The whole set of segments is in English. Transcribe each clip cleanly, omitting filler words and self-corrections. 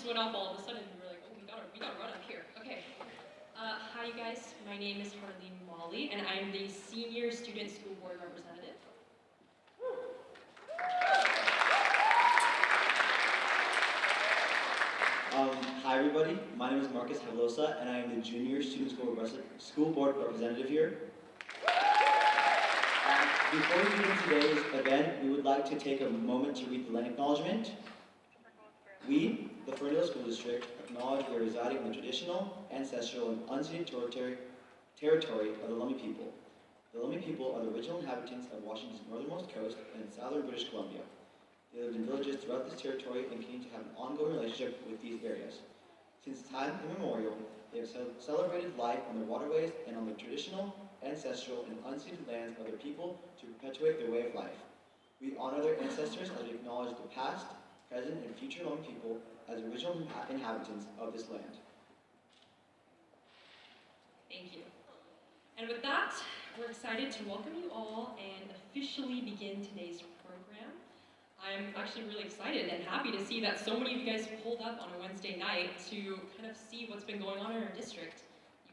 just went off all of a sudden, and we were like, oh, we gotta run up here. Okay. Hi, you guys. My name is Harleen Molly, and I am the Senior Student School Board Representative. Hi, everybody. My name is Marcus Halosa, and I am the Junior Student School Board Representative here. Before we begin today's event, we would like to take a moment to read the land acknowledgement. We, the Ferndale School District, acknowledge we are residing in the traditional, ancestral, and unceded territory of the Lummi people. The Lummi people are the original inhabitants of Washington's northernmost coast and southern British Columbia. They lived in villages throughout this territory and continue to have an ongoing relationship with these areas. Since time immemorial, they have celebrated life on their waterways and on the traditional, ancestral, and unceded lands of their people to perpetuate their way of life. We honor their ancestors as we acknowledge the past, present, and future Lummi people as original inhabitants of this land. Thank you. And with that, we're excited to welcome you all and officially begin today's program. I'm actually really excited and happy to see that so many of you guys pulled up on a Wednesday night to kind of see what's been going on in our district.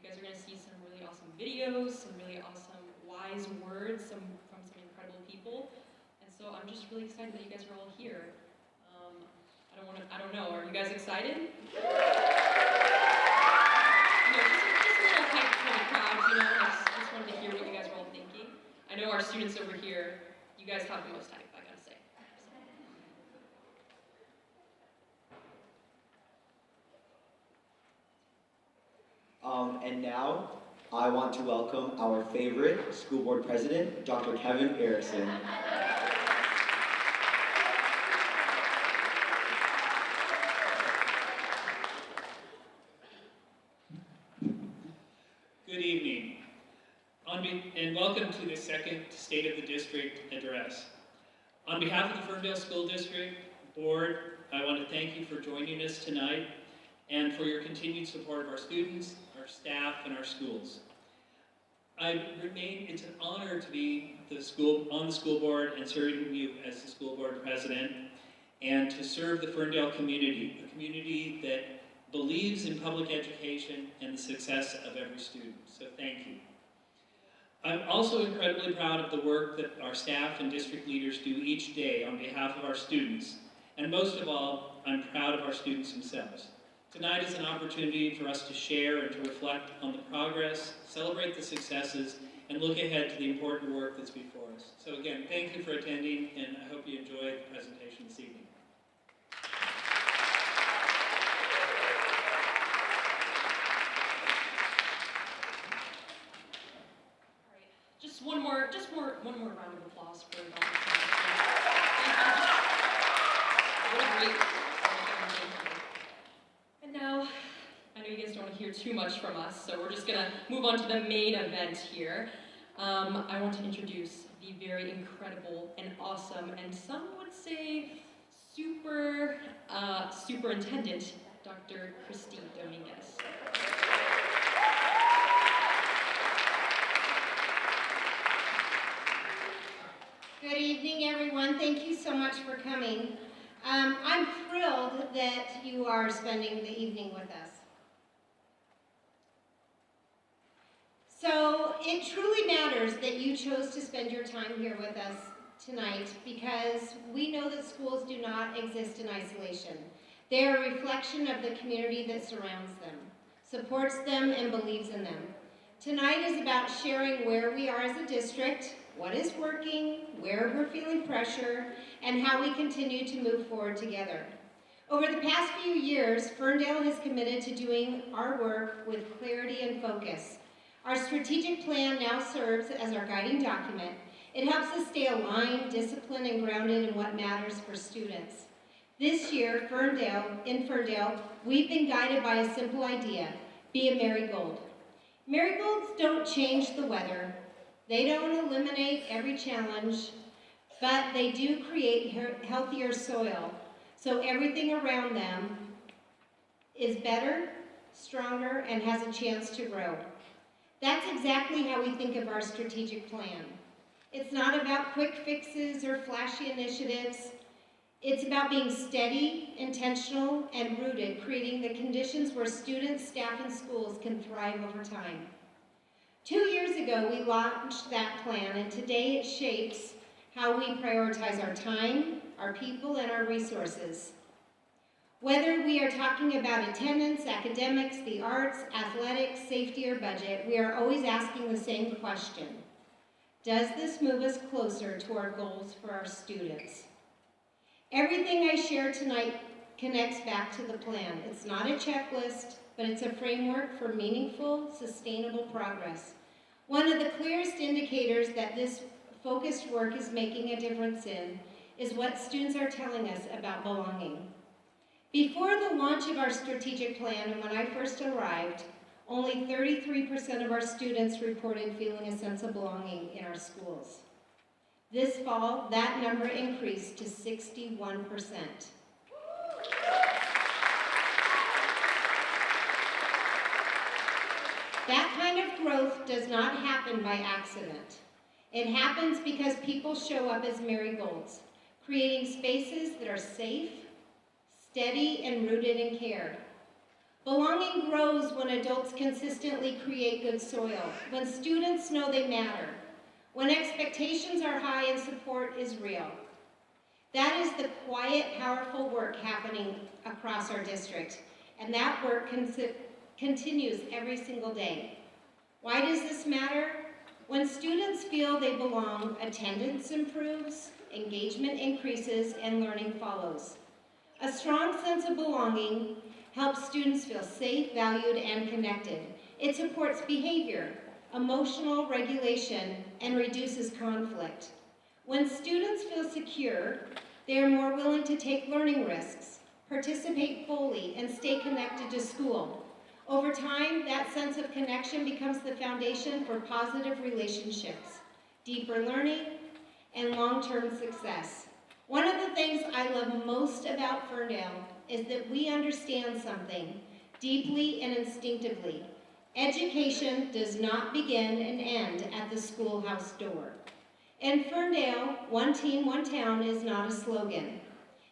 You guys are going to see some really awesome videos, some really awesome wise words from some incredible people. And so I'm just really excited that you guys are all here. I don't know, are you guys excited? Just a little hype for the crowd, I just wanted to hear what you guys were all thinking. I know our students over here, you guys have the most hype, I gotta say. And now, I want to welcome our favorite school board president, Dr. Kevin Erickson. Good evening, and welcome to the second State of the District address. On behalf of the Ferndale School District Board, I want to thank you for joining us tonight and for your continued support of our students, our staff, and our schools. It's an honor to be on the school board and serving you as the school board president, and to serve the Ferndale community, a community that believes in public education and the success of every student. So thank you. I'm also incredibly proud of the work that our staff and district leaders do each day on behalf of our students. And most of all, I'm proud of our students themselves. Tonight is an opportunity for us to share and to reflect on the progress, celebrate the successes, and look ahead to the important work that's before us. So again, thank you for attending, and I hope you enjoy the presentation this evening. All right, just one more round of applause for Dr. What a great. And now, I know you guys don't want to hear too much from us, so we're just going to move on to the main event here. I want to introduce the very incredible and awesome, and some would say superintendent, Dr. Christine Dominguez. Good evening, everyone. Thank you so much for coming. I'm thrilled that you are spending the evening with us. So it truly matters that you chose to spend your time here with us tonight, because we know that schools do not exist in isolation. They are a reflection of the community that surrounds them, supports them, and believes in them. Tonight is about sharing where we are as a district, what is working, where we're feeling pressure, and how we continue to move forward together. Over the past few years, Ferndale has committed to doing our work with clarity and focus. Our strategic plan now serves as our guiding document. It helps us stay aligned, disciplined, and grounded in what matters for students. This year, in Ferndale, we've been guided by a simple idea: be a marigold. Marigolds don't change the weather. They don't eliminate every challenge, but they do create healthier soil, so everything around them is better, stronger, and has a chance to grow. That's exactly how we think of our strategic plan. It's not about quick fixes or flashy initiatives. It's about being steady, intentional, and rooted, creating the conditions where students, staff, and schools can thrive over time. 2 years ago, we launched that plan, and today it shapes how we prioritize our time, our people, and our resources. Whether we are talking about attendance, academics, the arts, athletics, safety, or budget, we are always asking the same question. Does this move us closer to our goals for our students? Everything I share tonight connects back to the plan. It's not a checklist, but it's a framework for meaningful, sustainable progress. One of the clearest indicators that this focused work is making a difference in is what students are telling us about belonging. Before the launch of our strategic plan and when I first arrived, only 33% of our students reported feeling a sense of belonging in our schools. This fall, that number increased to 61%. That kind of growth does not happen by accident. It happens because people show up as marigolds, creating spaces that are safe, steady, and rooted in care. Belonging grows when adults consistently create good soil, when students know they matter, when expectations are high and support is real. That is the quiet, powerful work happening across our district, and that work continues every single day. Why does this matter? When students feel they belong, attendance improves, engagement increases, and learning follows. A strong sense of belonging helps students feel safe, valued, and connected. It supports behavior, emotional regulation, and reduces conflict. When students feel secure, they are more willing to take learning risks, participate fully, and stay connected to school. Over time, that sense of connection becomes the foundation for positive relationships, deeper learning, and long-term success. One of the things I love most about Ferndale is that we understand something deeply and instinctively. Education does not begin and end at the schoolhouse door. In Ferndale, one team, one town is not a slogan.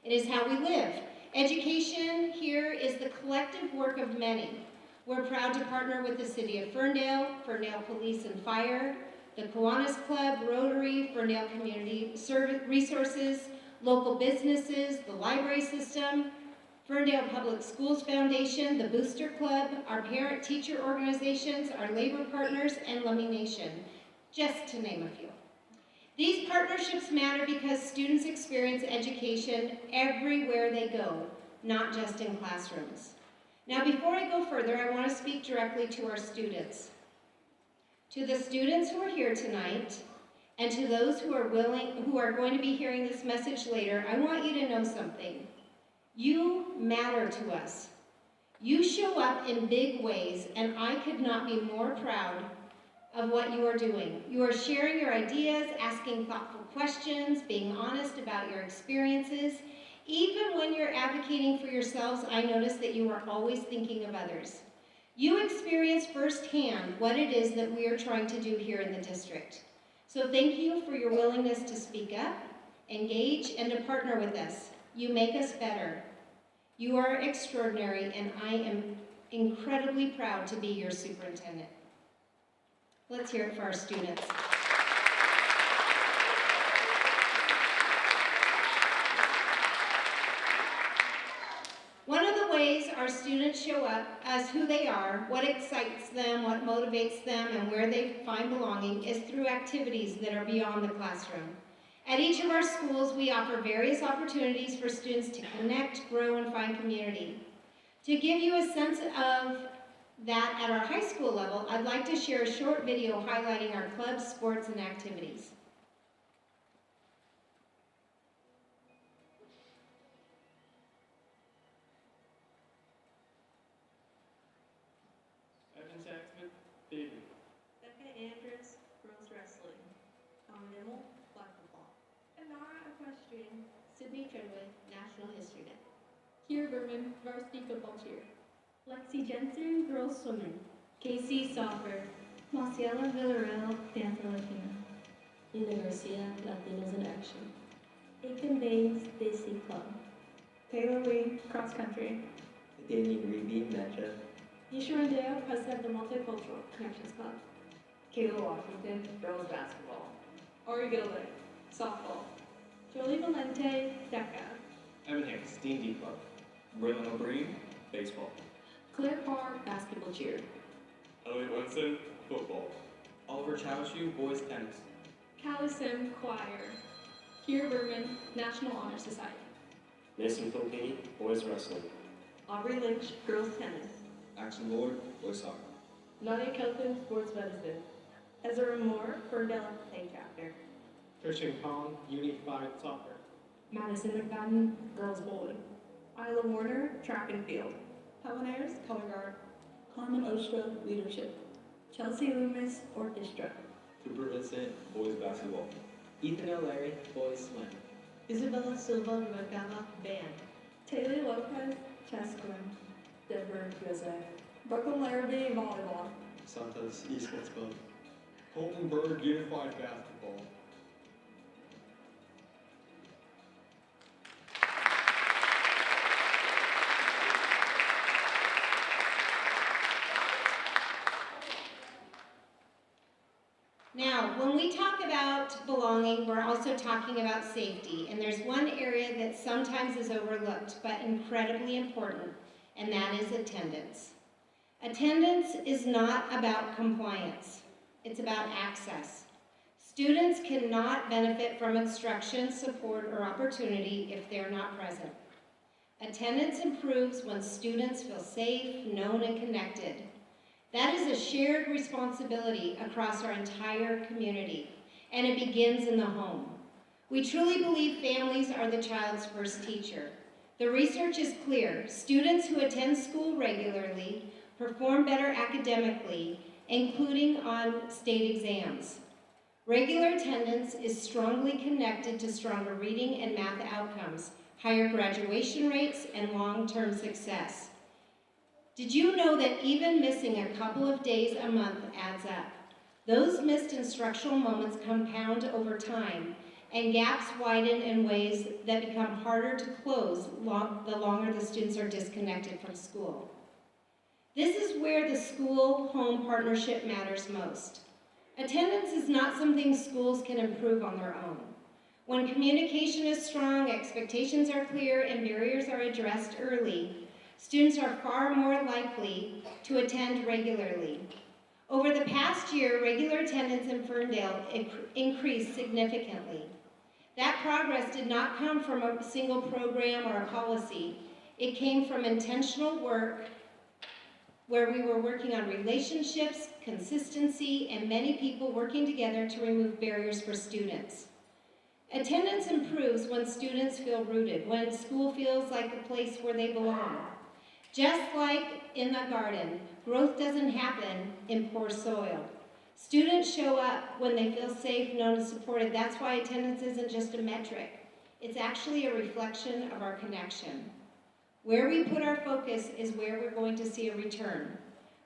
It is how we live. Education here is the collective work of many. We're proud to partner with the City of Ferndale, Ferndale Police and Fire, the Kiwanis Club, Rotary, Ferndale Community Resources, local businesses, the library system, Ferndale Public Schools Foundation, the Booster Club, our parent-teacher organizations, our labor partners, and Lummi Nation, just to name a few. These partnerships matter because students experience education everywhere they go, not just in classrooms. Now, before I go further, I want to speak directly to our students. To the students who are here tonight, and to those who are going to be hearing this message later, I want you to know something. You matter to us. You show up in big ways, and I could not be more proud of what you are doing. You are sharing your ideas, asking thoughtful questions, being honest about your experiences. Even when you're advocating for yourselves, I notice that you are always thinking of others. You experience firsthand what it is that we are trying to do here in the district. So thank you for your willingness to speak up, engage, and to partner with us. You make us better. You are extraordinary, and I am incredibly proud to be your superintendent. Let's hear it for our students. One of the ways our students show up as who they are, what excites them, what motivates them, and where they find belonging is through activities that are beyond the classroom. At each of our schools, we offer various opportunities for students to connect, grow, and find community. To give you a sense of that at our high school level, I'd like to share a short video highlighting our clubs, sports, and activities. Evan Saxman, David. Becca Andrews, girls wrestling. Tom Nimmel, flag football. Anara equestrian. Sydney Trenwood, National History Net. Kier Berman, varsity football cheer. Lexi Jensen, girls swimming. Casey soccer. Marciela Villarreal, Danza Latina. Ina Garcia, Latinos in Action. Aiken Bays Daisy Club. Taylor Lee, cross country. Danny Reeby, Matcha. Nisha Rendeo, president of the Multicultural Connections Club. Kayla Washington, girls basketball. Ori Gilday, softball. Jolie Valente, DECA. Evan Hicks, D&D Club. Braylon O'Brien, baseball. Claire Carr, basketball cheer. Elliot Winston, football. Oliver Chowshu, boys tennis. Callie Sim, choir. Kira Berman, National Honor Society. Mason Filipini, boys wrestling. Aubrey Lynch, girls tennis. Axel Lord, boys soccer. Nadia Kelton, sports medicine. Ezra Moore, Ferndale FA chapter. Christian Kong, Unified Soccer. Madison McFadden, girls bowling. Isla Warner, track and field. Helen Ayers, color guard. Carmen Ostra, leadership. Chelsea Loomis, orchestra. Cooper Vincent, boys basketball. Ethan O'Leary, boys swim. Isabella Silva Magana, band. Taylor Lopez, chess squim. Deborah USA. Brooklyn Larrabee, volleyball. Santos Esports Club. Colton Berg, Unified Basketball. Now, when we talk about belonging, we're also talking about safety. And there's one area that sometimes is overlooked, but incredibly important, and that is attendance. Attendance is not about compliance. It's about access. Students cannot benefit from instruction, support, or opportunity if they're not present. Attendance improves when students feel safe, known, and connected. That is a shared responsibility across our entire community, and it begins in the home. We truly believe families are the child's first teacher. The research is clear. Students who attend school regularly perform better academically, including on state exams. Regular attendance is strongly connected to stronger reading and math outcomes, higher graduation rates, and long-term success. Did you know that even missing a couple of days a month adds up? Those missed instructional moments compound over time, and gaps widen in ways that become harder to close the longer the students are disconnected from school. This is where the school-home partnership matters most. Attendance is not something schools can improve on their own. When communication is strong, expectations are clear, and barriers are addressed early, students are far more likely to attend regularly. Over the past year, regular attendance in Ferndale increased significantly. That progress did not come from a single program or a policy. It came from intentional work where we were working on relationships, consistency, and many people working together to remove barriers for students. Attendance improves when students feel rooted, when school feels like a place where they belong. Just like in the garden, growth doesn't happen in poor soil. Students show up when they feel safe, known, and supported. That's why attendance isn't just a metric. It's actually a reflection of our connection. Where we put our focus is where we're going to see a return.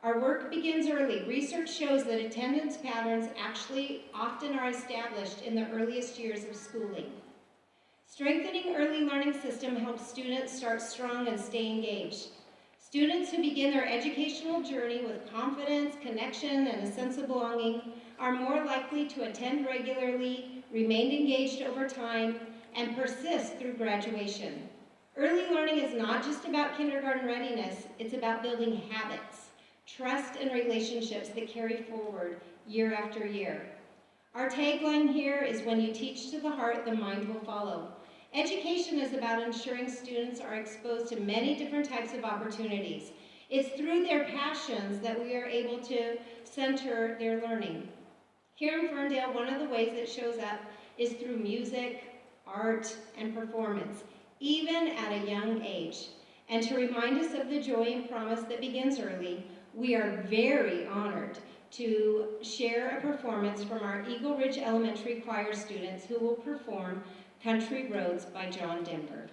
Our work begins early. Research shows that attendance patterns actually often are established in the earliest years of schooling. Strengthening early learning system helps students start strong and stay engaged. Students who begin their educational journey with confidence, connection, and a sense of belonging are more likely to attend regularly, remain engaged over time, and persist through graduation. Early learning is not just about kindergarten readiness, it's about building habits, trust, and relationships that carry forward year after year. Our tagline here is, when you teach to the heart, the mind will follow. Education is about ensuring students are exposed to many different types of opportunities. It's through their passions that we are able to center their learning. Here in Ferndale, one of the ways it shows up is through music, art, and performance, even at a young age. And to remind us of the joy and promise that begins early, we are very honored to share a performance from our Eagle Ridge Elementary choir students who will perform Country Roads by John Denver.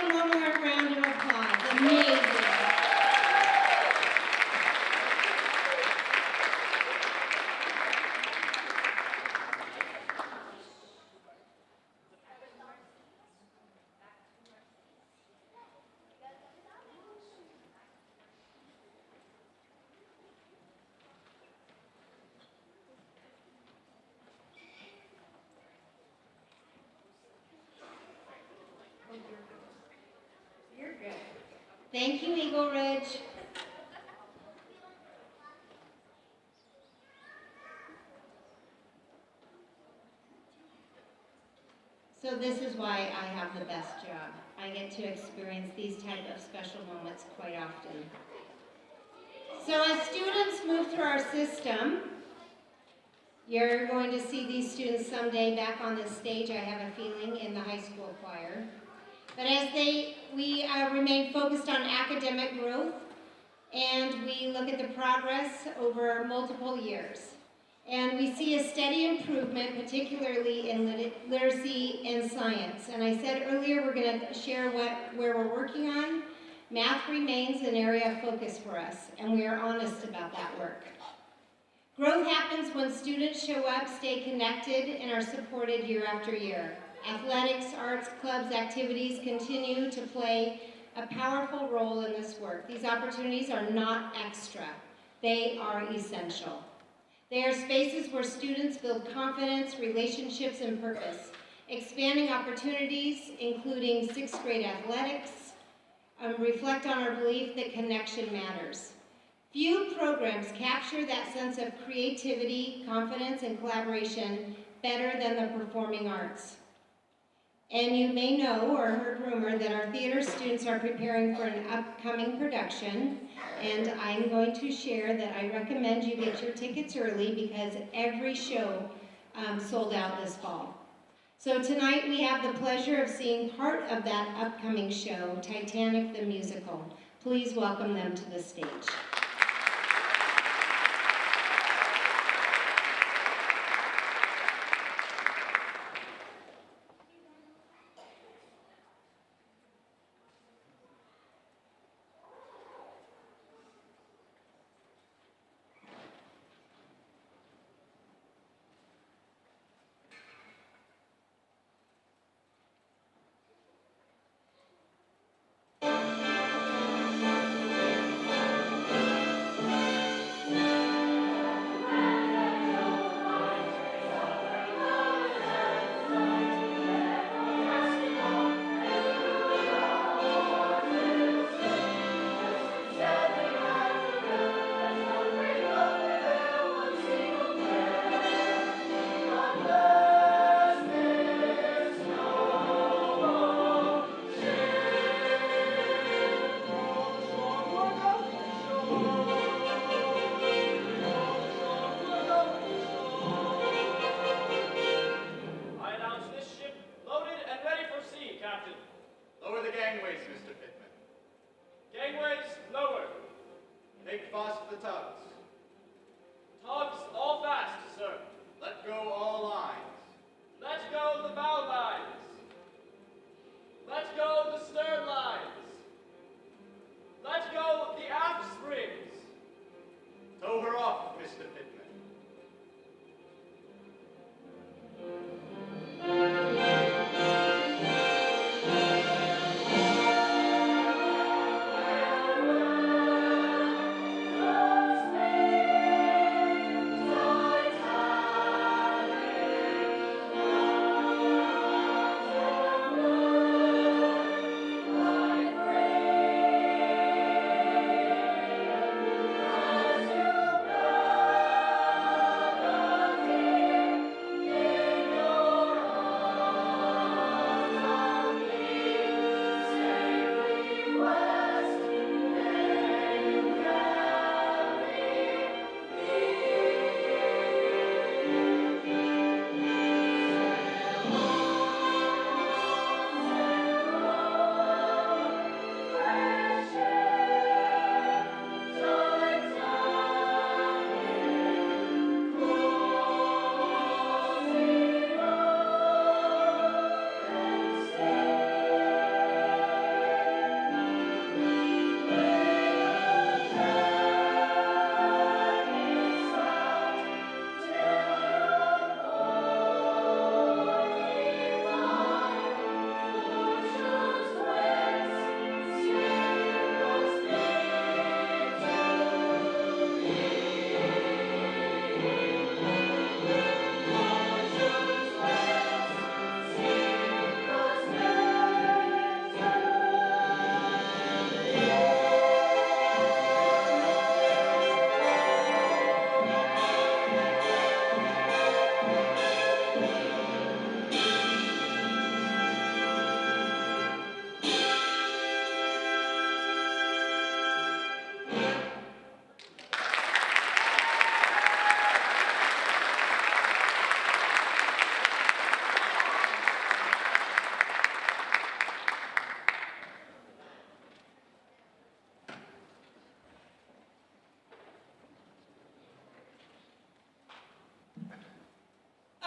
them one more round of applause. Amazing. You're good. Thank you, Eagle Ridge. So this is why I have the best job. I get to experience these type of special moments quite often. So as students move through our system, you're going to see these students someday back on this stage, I have a feeling, in the high school choir. But as we remain focused on academic growth, and we look at the progress over multiple years. And we see a steady improvement, particularly in literacy and science. And I said earlier we're going to share where we're working on. Math remains an area of focus for us, and we are honest about that work. Growth happens when students show up, stay connected, and are supported year after year. Athletics, arts, clubs, activities continue to play a powerful role in this work. These opportunities are not extra. They are essential. They are spaces where students build confidence, relationships, and purpose, expanding opportunities, including 6th grade athletics, reflect on our belief that connection matters. Few programs capture that sense of creativity, confidence, and collaboration better than the performing arts. And you may know or heard rumor that our theater students are preparing for an upcoming production, and I'm going to share that I recommend you get your tickets early because every show sold out this fall. So tonight we have the pleasure of seeing part of that upcoming show, Titanic the Musical. Please welcome them to the stage. Stay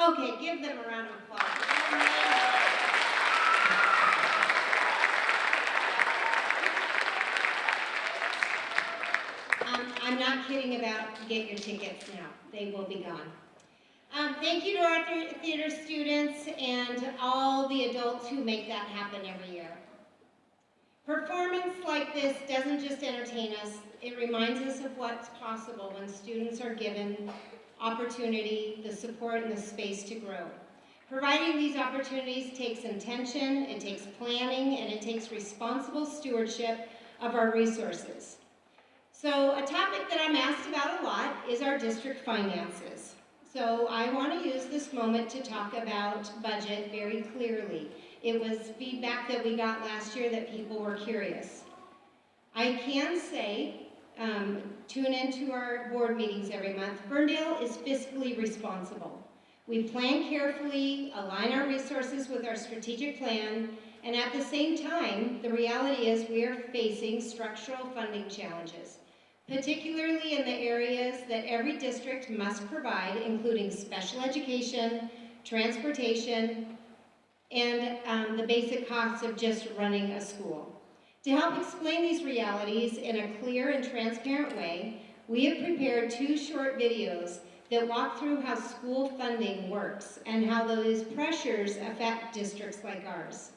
Okay, give them a round of applause. I'm not kidding about get your tickets now. They will be gone. Thank you to our theater students and all the adults who make that happen every year. Performance like this doesn't just entertain us, it reminds us of what's possible when students are given opportunity, the support, and the space to grow. Providing these opportunities takes intention, it takes planning, and it takes responsible stewardship of our resources. So a topic that I'm asked about a lot is our district finances. So I want to use this moment to talk about budget very clearly. It was feedback that we got last year that people were curious. I can say, tune into our board meetings every month, Ferndale is fiscally responsible. We plan carefully, align our resources with our strategic plan, and at the same time, the reality is we are facing structural funding challenges, particularly in the areas that every district must provide, including special education, transportation, and the basic costs of just running a school. To help explain these realities in a clear and transparent way, we have prepared 2 short videos that walk through how school funding works and how those pressures affect districts like ours.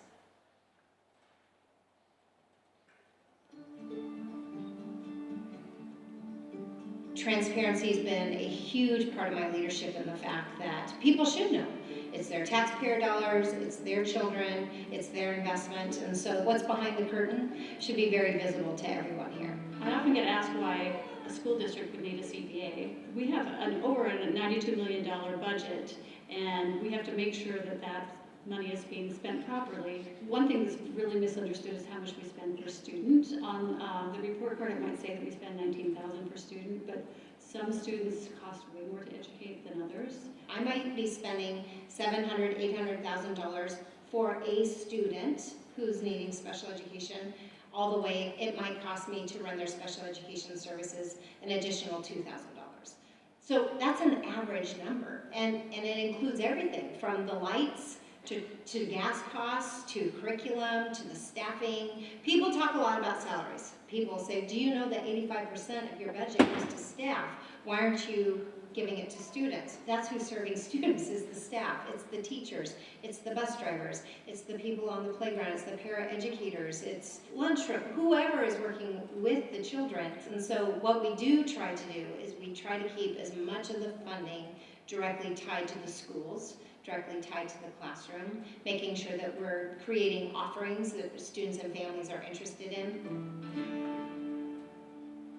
Transparency has been a huge part of my leadership in the fact that people should know. It's their taxpayer dollars, it's their children, it's their investment, and so what's behind the curtain should be very visible to everyone here. I often get asked why a school district would need a CPA. We have over a $92 million budget, and we have to make sure that that money is being spent properly. One thing that's really misunderstood is how much we spend per student. On the report card, it might say that we spend $19,000 per student, but some students cost way more to educate than others. I might be spending $700,000, $800,000 for a student who's needing special education. All the way, it might cost me to run their special education services an additional $2,000. So that's an average number, and it includes everything from the lights to gas costs, to curriculum, to the staffing. People talk a lot about salaries. People say, do you know that 85% of your budget goes to staff? Why aren't you giving it to students? That's who's serving students, is the staff. It's the teachers, it's the bus drivers, it's the people on the playground, it's the para-educators, it's lunchroom, whoever is working with the children. And so what we do try to do is we try to keep as much of the funding directly tied to the schools, directly tied to the classroom, making sure that we're creating offerings that students and families are interested in.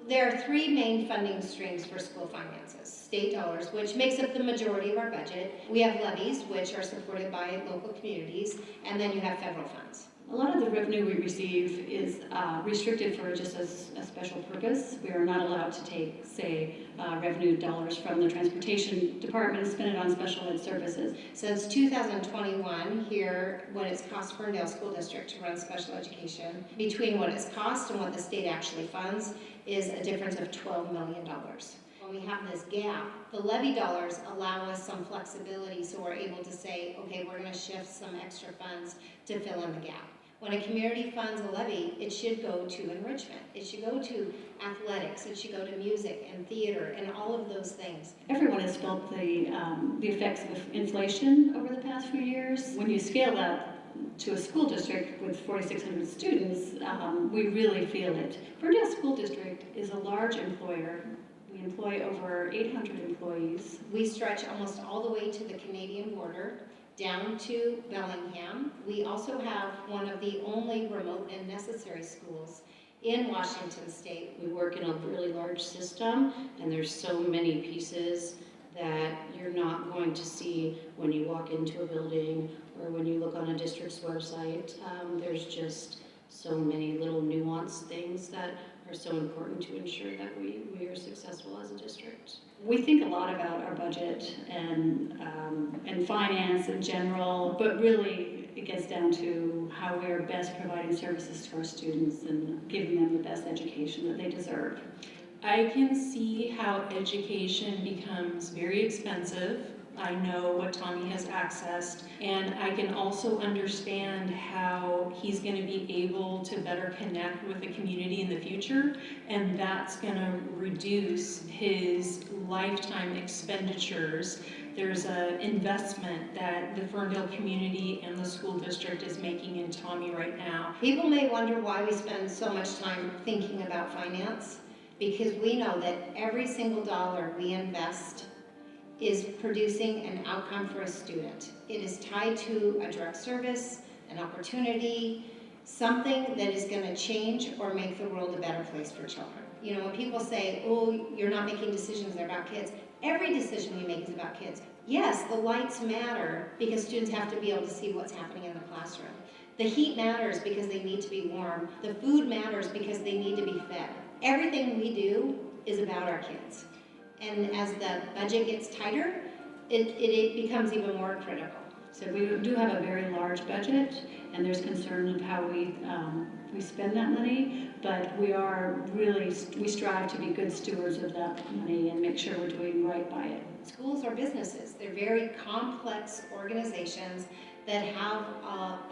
There are 3 main funding streams for school finances. State dollars, which makes up the majority of our budget. We have levies, which are supported by local communities, and then you have federal funds. A lot of the revenue we receive is restricted for just a special purpose. We are not allowed to take, say, revenue dollars from the transportation department and spend it on special ed services. Since 2021, here, what it's cost Ferndale School District to run special education, between what it's cost and what the state actually funds, is a difference of $12 million. When we have this gap, the levy dollars allow us some flexibility, so we're able to say, okay, we're going to shift some extra funds to fill in the gap. When a community funds a levy, it should go to enrichment. It should go to athletics. It should go to music and theater and all of those things. Everyone has felt the effects of inflation over the past few years. When you scale that to a school district with 4,600 students, we really feel it. Ferndale School District is a large employer. We employ over 800 employees. We stretch almost all the way to the Canadian border, down to Bellingham. We also have one of the only remote and necessary schools in Washington State. We work in a really large system, and there's so many pieces that you're not going to see when you walk into a building or when you look on a district's website. There's just so many little nuanced things that are so important to ensure that we are successful as a district. We think a lot about our budget and finance in general, but really it gets down to how we are best providing services to our students and giving them the best education that they deserve. I can see how education becomes very expensive I know what Tommy has accessed, and I can also understand how he's going to be able to better connect with the community in the future, and that's going to reduce his lifetime expenditures. There's an investment that the Ferndale community and the school district is making in Tommy right now. People may wonder why we spend so much time thinking about finance, because we know that every single dollar we invest is producing an outcome for a student. It is tied to a direct service, an opportunity, something that is going to change or make the world a better place for children. You know, when people say, oh, you're not making decisions, they're about kids. Every decision we make is about kids. Yes, the lights matter because students have to be able to see what's happening in the classroom. The heat matters because they need to be warm. The food matters because they need to be fed. Everything we do is about our kids. And as the budget gets tighter, it becomes even more critical. So we do have a very large budget, and there's concern of how we spend that money, but we strive to be good stewards of that money and make sure we're doing right by it. Schools are businesses. They're very complex organizations that have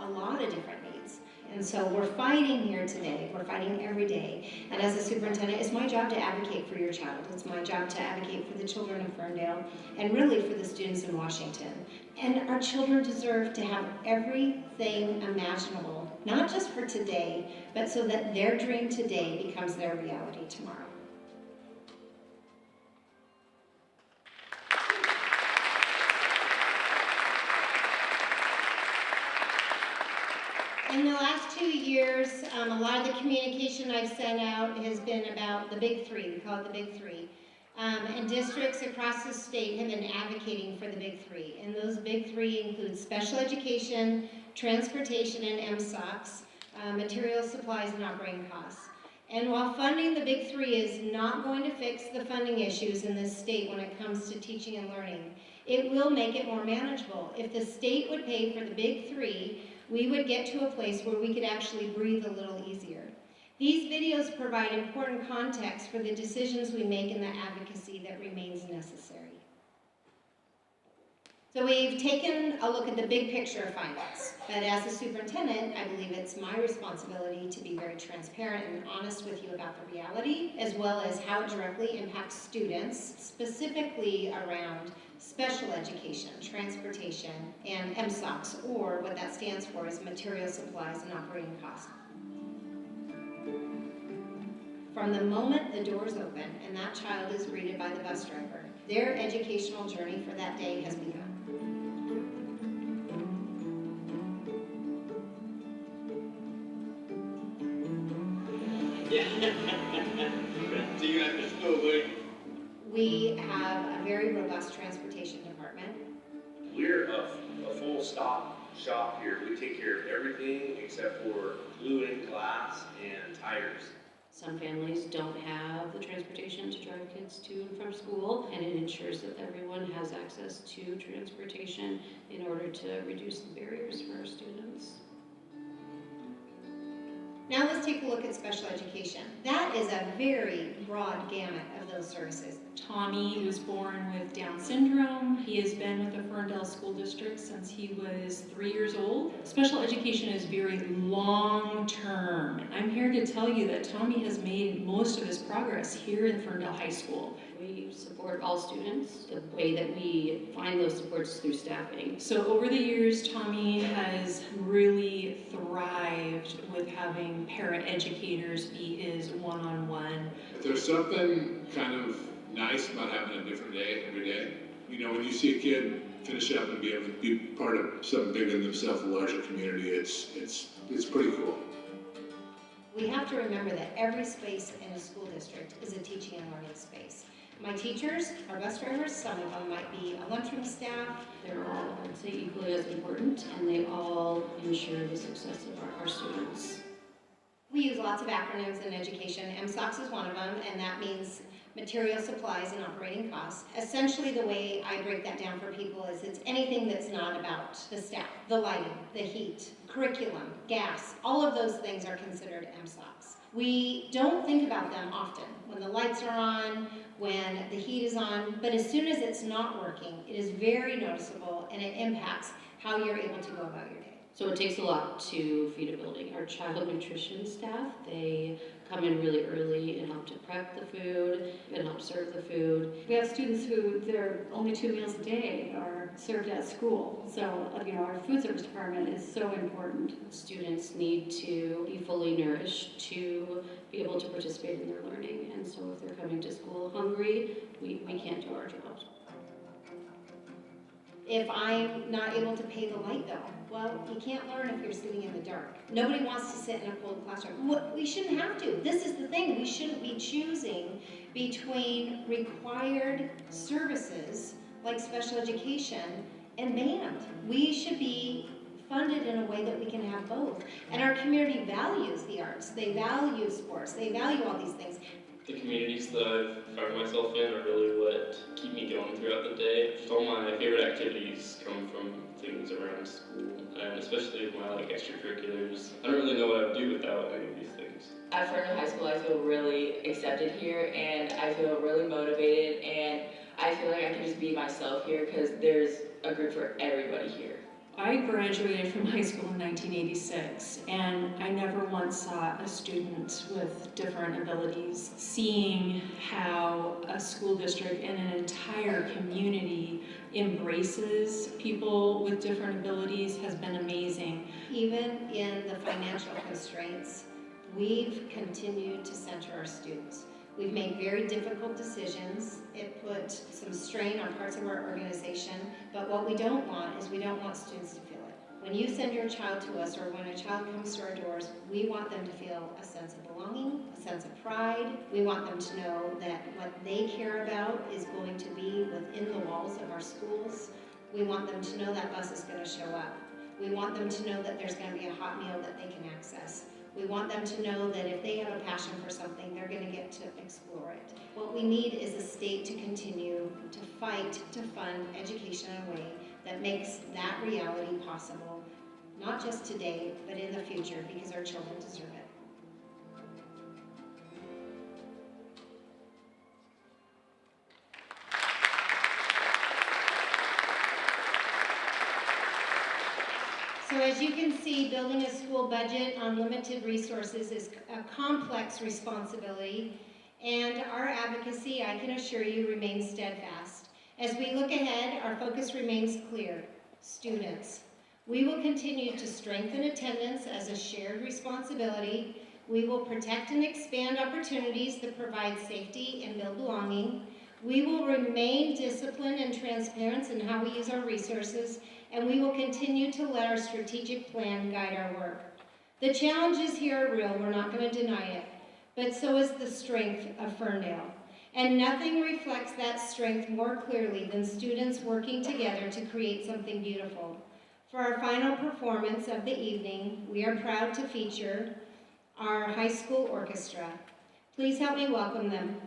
a lot of different needs. And so we're fighting here today. We're fighting every day. And as a superintendent, it's my job to advocate for your child. It's my job to advocate for the children of Ferndale and really for the students in Washington. And our children deserve to have everything imaginable, not just for today, but so that their dream today becomes their reality tomorrow. In the last 2 years, a lot of the communication I've sent out has been about the big three. We call it the big three. And districts across the state have been advocating for the big three. And those big three include special education, transportation, and MSOCs, material supplies, and operating costs. And while funding the big three is not going to fix the funding issues in this state when it comes to teaching and learning, it will make it more manageable. If the state would pay for the big three, we would get to a place where we could actually breathe a little easier. These videos provide important context for the decisions we make and the advocacy that remains necessary. So we've taken a look at the big picture of finance, but as a superintendent, I believe it's my responsibility to be very transparent and honest with you about the reality, as well as how it directly impacts students, specifically around special education, transportation, and MSOCs, or what that stands for is material supplies and operating costs. From the moment the doors open and that child is greeted by the bus driver, their educational journey for that day has begun. See you after school, buddy. We have a very robust transportation department. We're a full stop shop here. We take care of everything except for gluing glass and tires. Some families don't have the transportation to drive kids to and from school, and it ensures that everyone has access to transportation in order to reduce the barriers for our students. Now let's take a look at special education. That is a very broad gamut of those services. Tommy was born with Down syndrome. He has been with the Ferndale School District since he was 3 years old. Special education is very long-term. I'm here to tell you that Tommy has made most of his progress here in Ferndale High School. We support all students. The way that we find those supports is through staffing. So over the years, Tommy has really thrived with having para-educators be his one-on-one. If there's something kind of nice about having a different day every day, you know, when you see a kid finish up and be able to be part of something bigger than themselves, a larger community, it's pretty cool. We have to remember that every space in a school district is a teaching and learning space. My teachers are bus drivers. Some of them might be a lunchroom staff. They're all, I'd say, equally as important, and they all ensure the success of our students. We use lots of acronyms in education. MSOCs is one of them, and that means material supplies and operating costs. Essentially, the way I break that down for people is it's anything that's not about the staff, the lighting, the heat, curriculum, gas, all of those things are considered MSOCs. We don't think about them often, when the lights are on, when the heat is on, but as soon as it's not working, it is very noticeable and it impacts how you're able to go about your day. So it takes a lot to feed a building. Our child nutrition staff, they come in really early and help to prep the food and help serve the food. We have students who their only 2 meals a day are served at school. So, our food service department is so important. Students need to be fully nourished to be able to participate in their learning. And so if they're coming to school hungry, we can't do our jobs. If I'm not able to pay the light bill, well, you can't learn if you're sitting in the dark. Nobody wants to sit in a cold classroom. We shouldn't have to. This is the thing. We shouldn't be choosing between required services like special education and band. We should be funded in a way that we can have both. And our community values the arts. They value sports. They value all these things. The communities that I've found myself in are really what keep me going throughout the day. All my favorite activities come from things around school, and especially with my extracurriculars. I don't really know what I would do without any of these things. At Ferndale High School, I feel really accepted here, and I feel really motivated, and I feel like I can just be myself here because there's a group for everybody here. I graduated from high school in 1986, and I never once saw a student with different abilities. Seeing how a school district and an entire community embraces people with different abilities has been amazing. Even in the financial constraints, we've continued to center our students. We've made very difficult decisions. It put some strain on parts of our organization, but what we don't want is we don't want students to feel it. When you send your child to us, or when a child comes to our doors, we want them to feel a sense of belonging, a sense of pride. We want them to know that what they care about is going to be within the walls of our schools. We want them to know that bus is going to show up. We want them to know that there's going to be a hot meal that they can access. We want them to know that if they have a passion for something, they're going to get to explore it. What we need is a state to continue to fight to fund education in a way that makes that reality possible, not just today, but in the future, because our children deserve it. So as you can see, building a school budget on limited resources is a complex responsibility, and our advocacy, I can assure you, remains steadfast. As we look ahead, our focus remains clear: students. We will continue to strengthen attendance as a shared responsibility. We will protect and expand opportunities that provide safety and build belonging. We will remain disciplined and transparent in how we use our resources, and we will continue to let our strategic plan guide our work. The challenges here are real, we're not going to deny it, but so is the strength of Ferndale. And nothing reflects that strength more clearly than students working together to create something beautiful. For our final performance of the evening, we are proud to feature our high school orchestra. Please help me welcome them.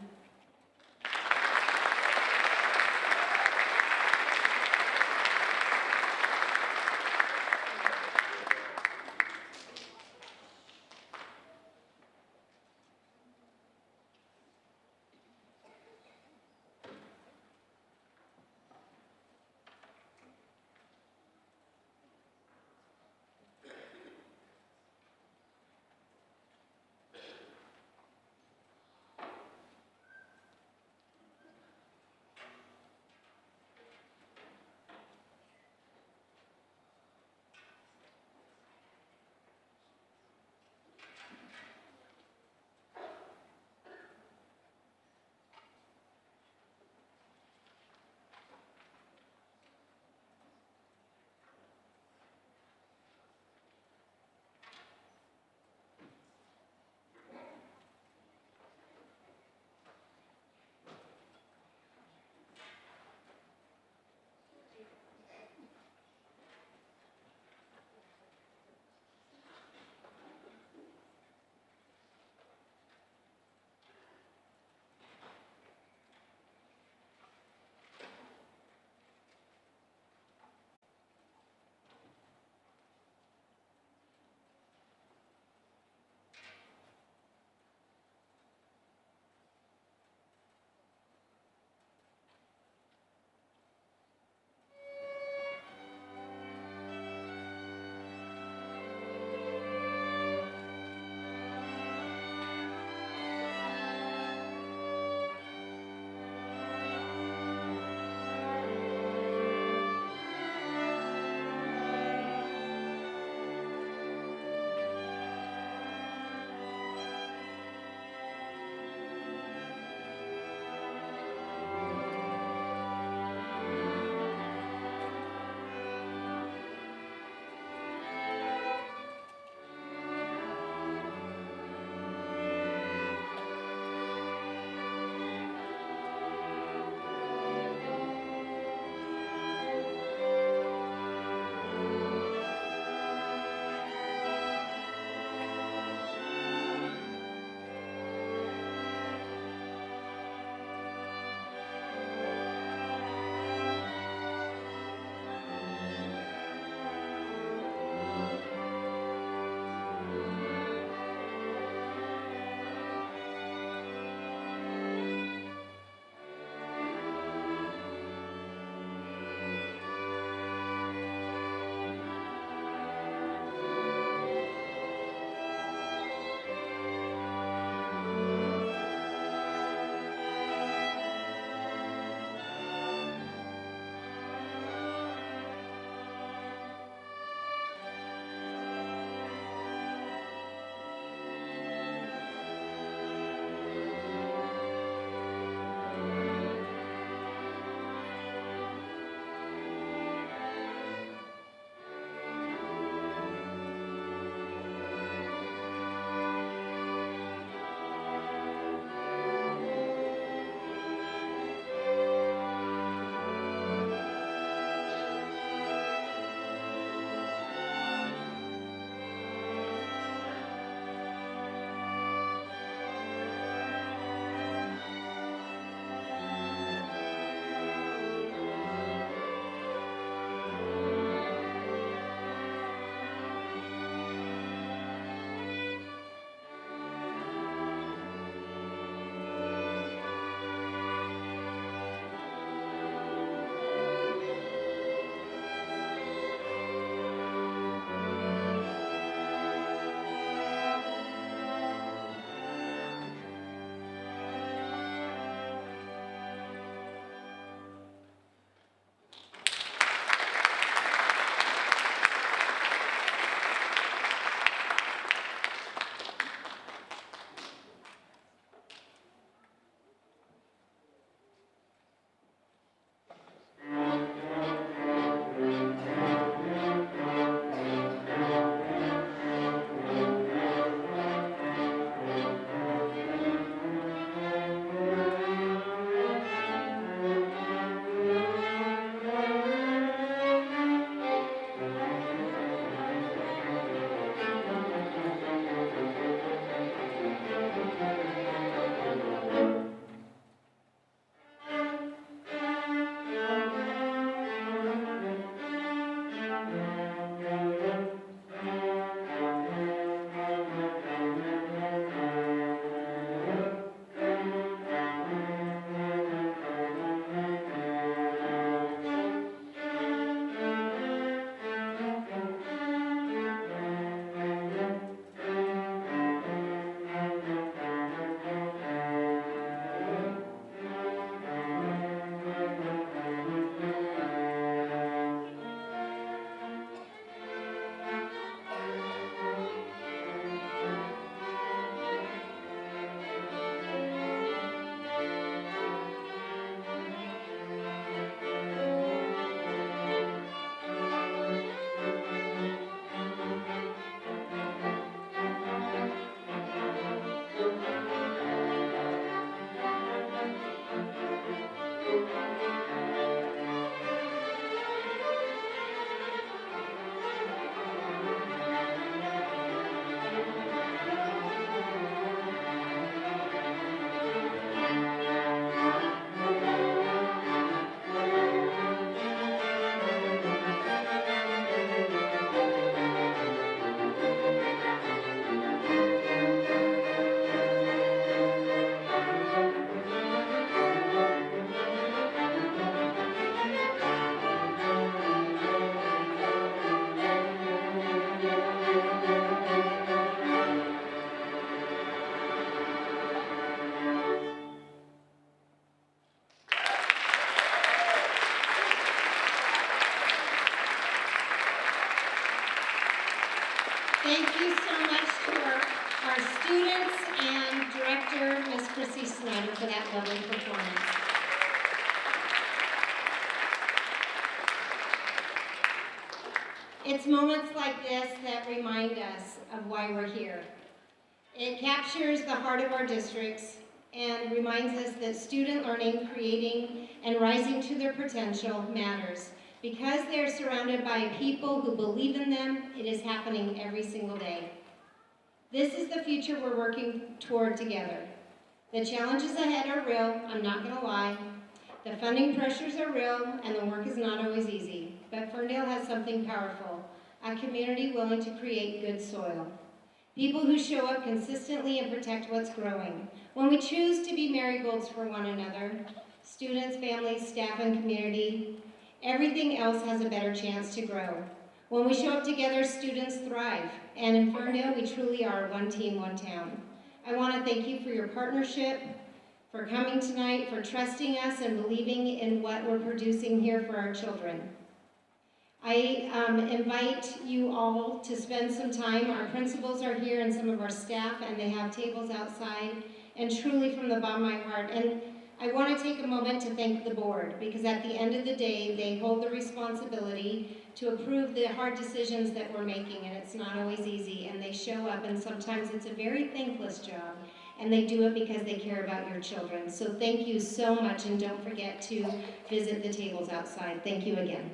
students and Director, Ms. Chrissy Snyder, for that lovely performance. It's moments like this that remind us of why we're here. It captures the heart of our districts and reminds us that student learning, creating, and rising to their potential matters. Because they're surrounded by people who believe in them, it is happening every single day. This is the future we're working toward together. The challenges ahead are real, I'm not gonna lie. The funding pressures are real, and the work is not always easy. But Ferndale has something powerful, a community willing to create good soil. People who show up consistently and protect what's growing. When we choose to be marigolds for one another, students, families, staff, and community, everything else has a better chance to grow. When we show up together, students thrive. And in Ferndale, we truly are one team, one town. I want to thank you for your partnership, for coming tonight, for trusting us and believing in what we're producing here for our children. I invite you all to spend some time. Our principals are here and some of our staff, and they have tables outside. And truly from the bottom of my heart, and I want to take a moment to thank the board, because at the end of the day, they hold the responsibility to approve the hard decisions that we're making, and it's not always easy, and they show up, and sometimes it's a very thankless job, and they do it because they care about your children. So thank you so much, and don't forget to visit the tables outside. Thank you again.